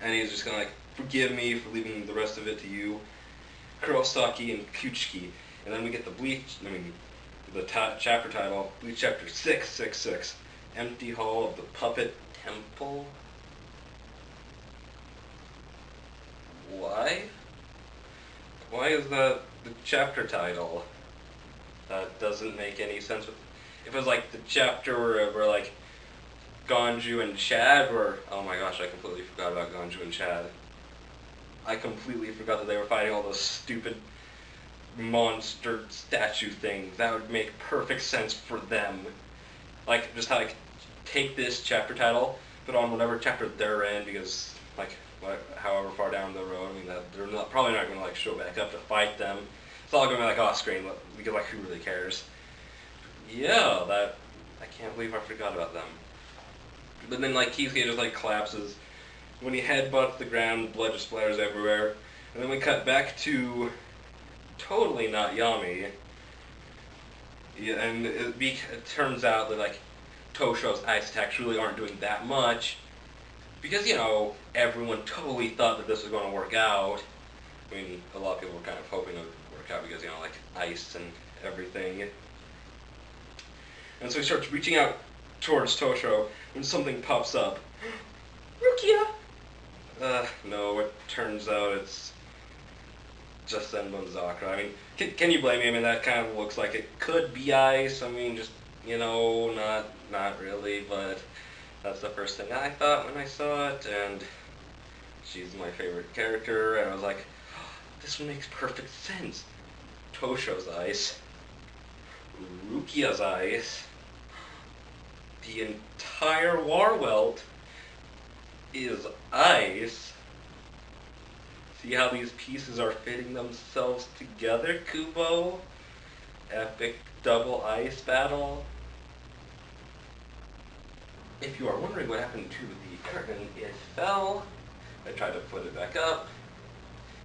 and he's just gonna like, forgive me for leaving the rest of it to you, Kurosaki and Kuchiki. And then we get the chapter title, Bleach Chapter 666, Empty Hall of the Puppet Temple. Why? Why is that the chapter title? That doesn't make any sense. If it was like the chapter where like Ganju and Chad were, oh my gosh, I completely forgot about Ganju and Chad. I completely forgot that they were fighting all those stupid monster statue things. That would make perfect sense for them. Like, just how, like, take this chapter title, put on whatever chapter they're in, because, like, however far down the road, I mean, they're probably not going to, like, show back up to fight them. It's all going to be, like, off screen, because, like, who really cares? Yeah, I can't believe I forgot about them. But then, like, Kisuke just, like, collapses. When he headbutts the ground, blood just splatters everywhere. And then we cut back to totally not Yami. Yeah, and it turns out that, like, Tosho's ice attacks really aren't doing that much. Because, you know, everyone totally thought that this was going to work out. I mean, a lot of people were kind of hoping it would work out because, you know, like, ice and everything. And so he starts reaching out towards Tosho when something pops up. Rukia! No, it turns out it's just Zenbun Zakura. I mean, can you blame me? I mean, that kind of looks like it could be ice. I mean, just, you know, not really, but that's the first thing I thought when I saw it, and she's my favorite character, and I was like, oh, this makes perfect sense. Tosho's ice, Rukia's ice, the entire Warwelt is ice. See how these pieces are fitting themselves together, Kubo? Epic double ice battle. If you are wondering what happened to the curtain, it fell. I tried to put it back up.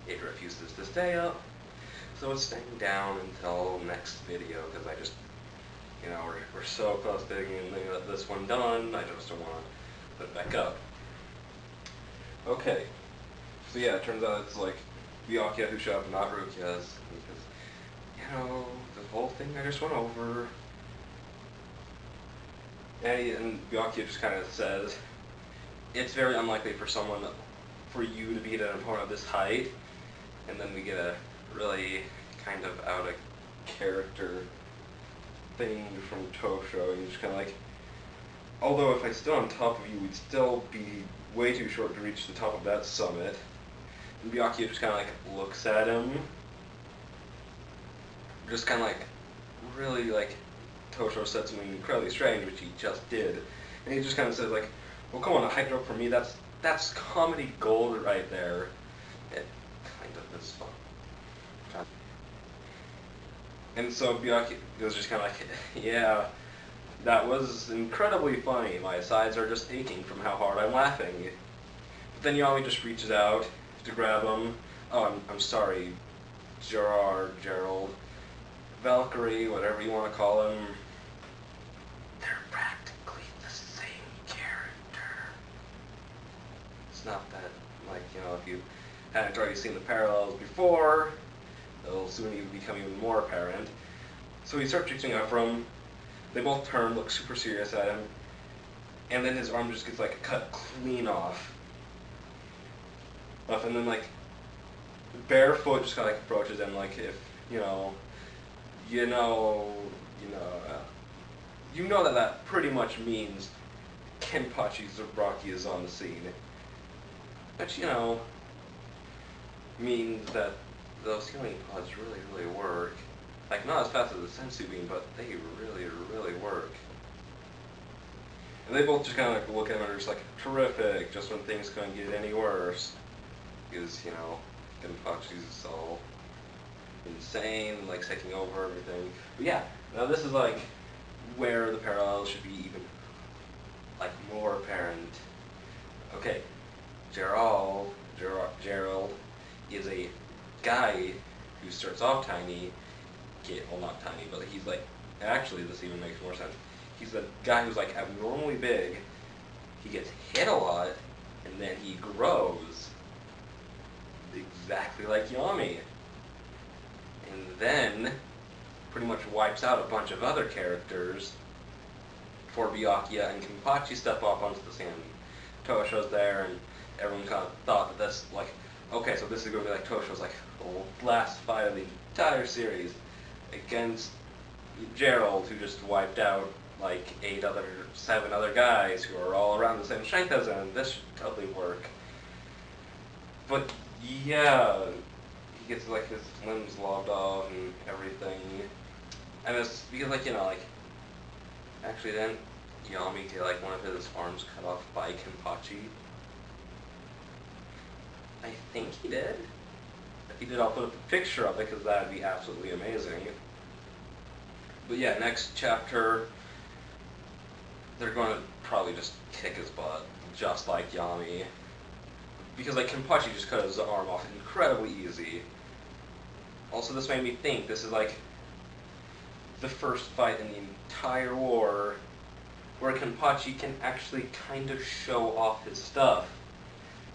It refuses to stay up. So it's staying down until next video, because I just, you know, we're so close to getting this one done, I just don't want to put it back up. Okay. So yeah, it turns out it's like Byakuya who showed up, not Rukia's, because, you know, the whole thing I just went over. And Byakuya just kind of says, it's very unlikely for you to beat an opponent of this height, and then we get a really kind of out of character thing from Tosho. He's just kind of like, although if I stood on top of you, we'd still be way too short to reach the top of that summit. And Byakuya just kind of like looks at him, just kind of like, really like, Tosho said something incredibly strange, which he just did, and he just kind of says like, well, come on, a height drop for me, that's comedy gold right there. It kind of is fun. And so Byakuya was just kind of like, yeah, that was incredibly funny. My sides are just aching from how hard I'm laughing. But then Yami just reaches out to grab him. Oh, I'm sorry, Gerald, Valkyrie, whatever you want to call him. They're practically the same character. It's not that, like, you know, if you hadn't already seen the parallels before, they'll soon even become even more apparent. So he starts reaching out for him. They both turn, look super serious at him, and then his arm just gets like cut clean off. And then like Barefoot just kind of like approaches him, like, if you know that pretty much means Kenpachi Zaraki is on the scene, which, you know, means that those healing pods really work. Like, not as fast as the Sensu beam, but they really work. And they both just kind of like look at him and are just like, terrific, just when things couldn't get any worse. Because, you know, Kenpachi's all insane, like taking over everything. But yeah, now this is like where the parallels should be even like more apparent. Okay, Gerald is a guy who starts off tiny. Well, not tiny, but he's like, actually this even makes more sense. He's a guy who's like abnormally big. He gets hit a lot, and then he grows. exactly like Yami. And then pretty much wipes out a bunch of other characters before Byakuya and Kenpachi step off onto the scene. Tosho's there, and everyone kind of thought that this, like, okay, so this is going to be like Tosho's, like, the last fight of the entire series against Gerald, who just wiped out, like, 7 other guys who are all around the same strength as him. This should totally work. But, yeah, he gets, like, his limbs lobbed off and everything. And it's because, like, you know, like, actually didn't Yami get, like, one of his arms cut off by Kenpachi? I think he did. If he did, I'll put up a picture of it, because that'd be absolutely amazing. But yeah, next chapter, they're going to probably just kick his butt, just like Yami. Because, like, Kenpachi just cut his arm off incredibly easy. Also, this made me think, this is, like, the first fight in the entire war where Kenpachi can actually kind of show off his stuff.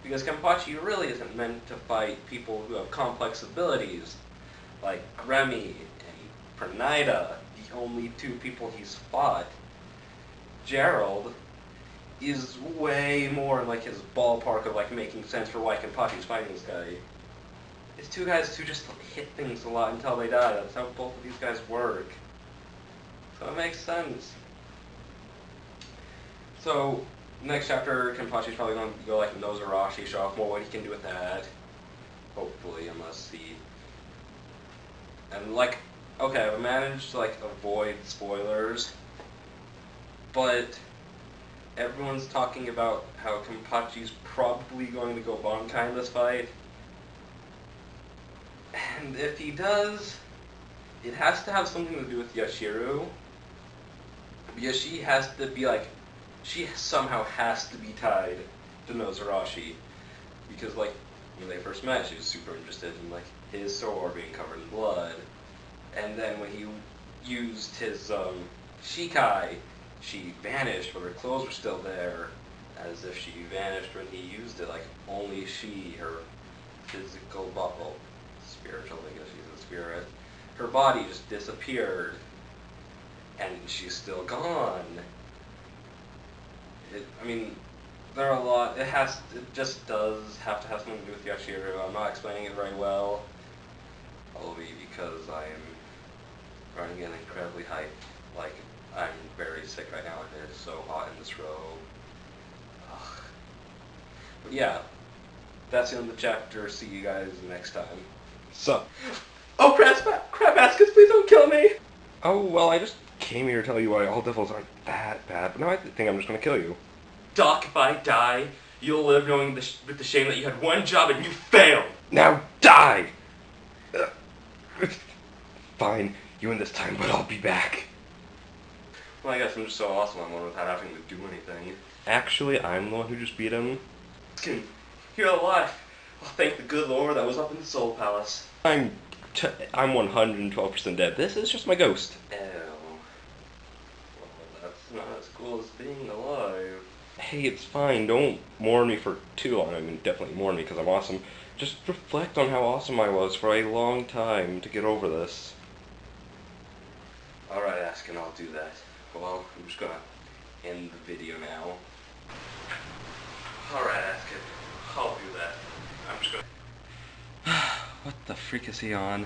Because Kenpachi really isn't meant to fight people who have complex abilities, like Remy and Pranida, the only 2 people he's fought. Gerald is way more in, like, his ballpark of, like, making sense for why Kenpachi's fighting this guy. It's 2 guys who just hit things a lot until they die. That's how both of these guys work. So it makes sense. So, next chapter, Kenpachi's probably going to go, like, Nozarashi, show off more what he can do with that. Hopefully, I must see. And, like, okay, I've managed to, like, avoid spoilers. But everyone's talking about how Kenpachi's probably going to go Bankai in this fight. And if he does, it has to have something to do with Yashiro. Because she has to be, like, she somehow has to be tied to Nozarashi. Because, like, when they first met, she was super interested in, like, his sword being covered in blood. And then when he used his, Shikai, she vanished, but her clothes were still there, as if she vanished when he used it. Like, only she, her physical bubble, spiritual, I guess she's a spirit, her body just disappeared, and she's still gone. I mean, there are a lot, it just does have to have something to do with Yashiro. I'm not explaining it very well, probably because I am running an incredibly high, like, I'm very sick right now, and it's so hot in this row. Ugh. But yeah, that's the end of the chapter. See you guys next time. So, oh, crab baskets, please don't kill me! Oh, well, I just came here to tell you why all devils aren't that bad, but now I think I'm just gonna kill you. Doc, if I die, you'll live knowing with the shame that you had one job and you failed! Now die! Fine, you win this time, but I'll be back. Well, I guess I'm just so awesome I'm one without having to do anything. Actually, I'm the one who just beat him. You're alive! Oh, thank the good Lord that was up in the Soul Palace. I'm 112% dead. This is just my ghost. Ew. Well, that's not as cool as being alive. Hey, it's fine. Don't mourn me for too long. I mean, definitely mourn me because I'm awesome. Just reflect on how awesome I was for a long time to get over this. Alright, Askin, I'll do that. Well, I'm just gonna end the video now. Alright, Askin, I'll do that. I'm just gonna... What the freak is he on?